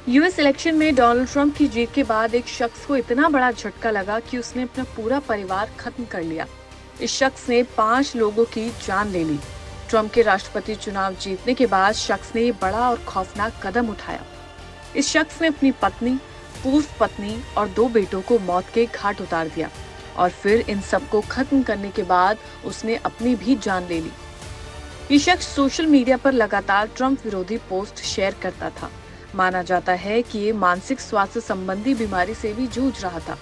US election में Donald Trump की जीत के बाद एक शख्स को इतना बड़ा झटका लगा कि उसने अपना पूरा परिवार खत्म कर लिया। इस शख्स ने 5 लोगों की जान ले ली। ट्रंप के राष्ट्रपति चुनाव जीतने के बाद शख्स ने ये बड़ा और खौफनाक कदम उठाया। इस शख्स ने अपनी पत्नी, पूर्व पत्नी और 2 बेटों को मौत के घाट उतार दिया और फिर इन सबको खत्म करने के बाद उसने अपनी भी जान ले ली। ये शख्स सोशल मीडिया पर लगातार ट्रंप विरोधी पोस्ट शेयर करता था। माना जाता है कि ये मानसिक स्वास्थ्य संबंधी बीमारी से भी जूझ रहा था।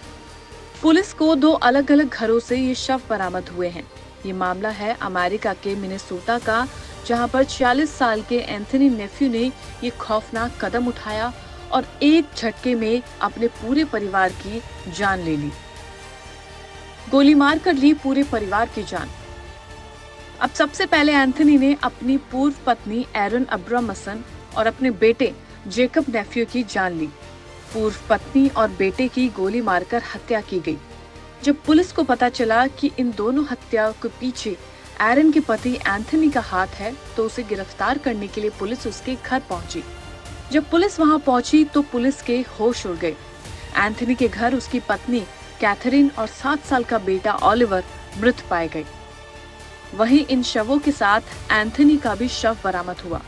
पुलिस को 2 अलग-अलग घरों से ये शव बरामद हुए हैं। ये मामला है अमेरिका के मिनेसोटा का, जहां पर 46 साल के एंथनी नेफ्यू ने ये खौफनाक कदम उठाया और एक झटके में अपने पूरे परिवार की जान ले ली। गोली मार कर ली पूरे परिवार की जान। अब सबसे पहले एंथनी ने अपनी पूर्व पत्नी एरन अब्रामसन और अपने बेटे जेकब नेफ्यू की जान ली। पूर्व पत्नी और बेटे की गोली मारकर हत्या की गई। जब पुलिस को पता चला कि इन दोनों हत्याओं के पीछे एरन के पति एंथनी का हाथ है, तो उसे गिरफ्तार करने के लिए पुलिस उसके घर पहुंची। जब पुलिस वहां पहुंची तो पुलिस के होश उड़ गए। एंथनी के घर उसकी पत्नी कैथरीन और 7 साल का बेटा ऑलिवर मृत पाए गए। वहीं इन शवों के साथ एंथनी का भी शव बरामद हुआ।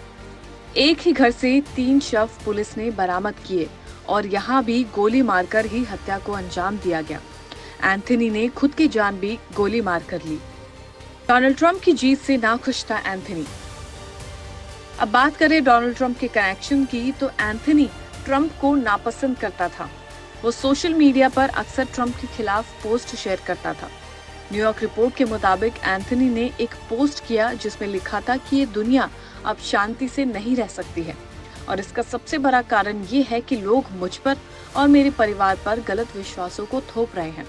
एक ही घर से 3 शव पुलिस ने बरामद किए और यहाँ भी गोली मारकर ही हत्या को अंजाम दिया गया। एंथनी ने खुद की जान भी गोली मारकर ली। डोनाल्ड ट्रंप की जीत से नाखुश था एंथनी। अब बात करें डोनाल्ड ट्रंप के कनेक्शन की, तो एंथनी ट्रंप को नापसंद करता था। वो सोशल मीडिया पर अक्सर ट्रंप के खिलाफ पोस्ट शेयर करता था। न्यूयॉर्क रिपोर्ट के मुताबिक एंथनी ने एक पोस्ट किया जिसमें लिखा था कि ये दुनिया अब शांति से नहीं रह सकती है और इसका सबसे बड़ा कारण ये है कि लोग मुझ पर और मेरे परिवार पर गलत विश्वासों को थोप रहे हैं।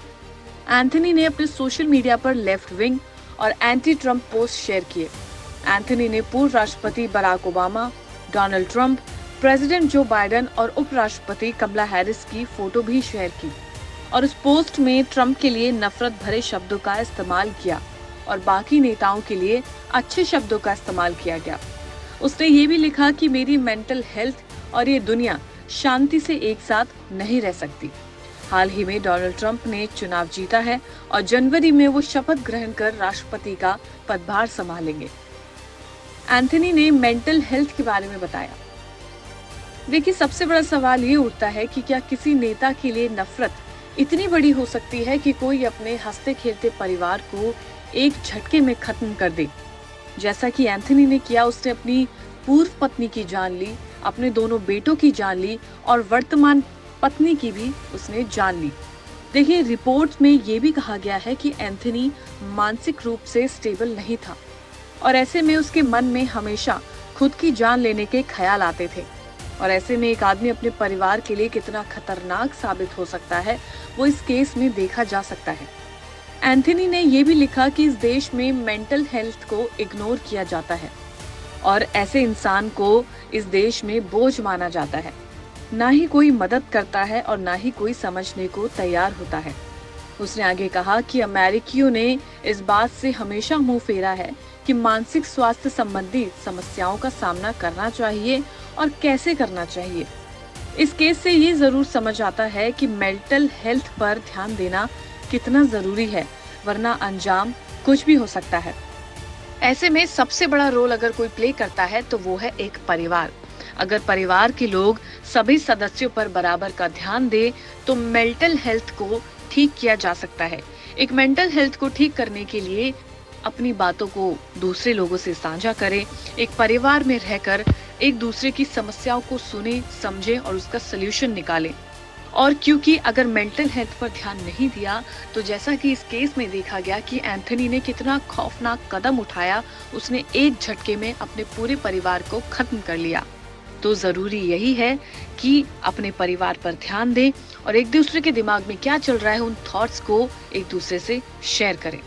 एंथनी ने अपने सोशल मीडिया पर लेफ्ट विंग और एंटी ट्रंप पोस्ट शेयर किए। एंथनी ने पूर्व राष्ट्रपति Barack Obama, Donald Trump, president Joe Biden और उपराष्ट्रपति कमला हैरिस की फोटो भी शेयर की और उस पोस्ट में ट्रंप के लिए नफरत भरे शब्दों का इस्तेमाल किया और बाकी नेताओं के लिए अच्छे शब्दों का इस्तेमाल किया गया। उसने ये भी लिखा कि मेरी मेंटल हेल्थ और ये दुनिया शांति से एक साथ नहीं रह सकती। हाल ही में डोनाल्ड ट्रंप ने चुनाव जीता है और जनवरी में वो शपथ ग्रहण कर राष्ट्रपति का पदभार संभालेंगे। एंथनी ने मेंटल हेल्थ के बारे में बताया। देखिए, सबसे बड़ा सवाल ये उठता है कि क्या किसी नेता के लिए नफरत इतनी बड़ी हो सकती है कि कोई अपने हंसते खेलते परिवार को एक झटके में खत्म कर दे। जैसा कि एंथनी ने किया, उसने अपनी पूर्व पत्नी की जान ली, अपने दोनों बेटों की जान ली और वर्तमान पत्नी की भी उसने जान ली। देखिए, रिपोर्ट में ये भी कहा गया है कि एंथनी मानसिक रूप से स्टेबल नहीं था और ऐसे में उसके मन में हमेशा खुद की जान लेने के ख्याल आते थे। और ऐसे में एक आदमी अपने परिवार के लिए कितना खतरनाक साबित हो सकता है, वो इस केस में देखा जा सकता है। एंथनी ने ये भी लिखा कि इस देश में मेंटल हेल्थ को इग्नोर किया जाता है और ऐसे इंसान को इस देश में बोझ माना जाता है। ना ही कोई मदद करता है और ना ही कोई समझने को तैयार होता है। उसने आगे कहा कि अमेरिकियों ने इस बात से हमेशा मुंह फेरा है कि मानसिक स्वास्थ्य संबंधी समस्याओं का सामना करना चाहिए और कैसे करना चाहिए। इस केस से ये जरूर समझ आता है कि मेंटल हेल्थ पर ध्यान देना कितना जरूरी है, वरना अंजाम कुछ भी हो सकता है। ऐसे में सबसे बड़ा रोल अगर कोई प्ले करता है तो वो है एक परिवार। अगर परिवार के लोग सभी सदस्यों पर बराबर का ध्यान दे तो मेंटल हेल्थ को ठीक किया जा सकता है। एक मेंटल हेल्थ को ठीक करने के लिए अपनी बातों को दूसरे लोगों से साझा करें, एक परिवार में रहकर एक दूसरे की समस्याओं को सुने, समझें और उसका सलूशन निकालें। और क्योंकि अगर मेंटल हेल्थ पर ध्यान नहीं दिया तो जैसा कि इस केस में देखा गया कि एंथनी ने कितना खौफनाक कदम उठाया, उसने एक झटके में अपने पूरे परिवार को खत्म कर लिया। तो जरूरी यही है कि अपने परिवार पर ध्यान दें और एक दूसरे के दिमाग में क्या चल रहा है उन थॉट्स को एक दूसरे से शेयर करें।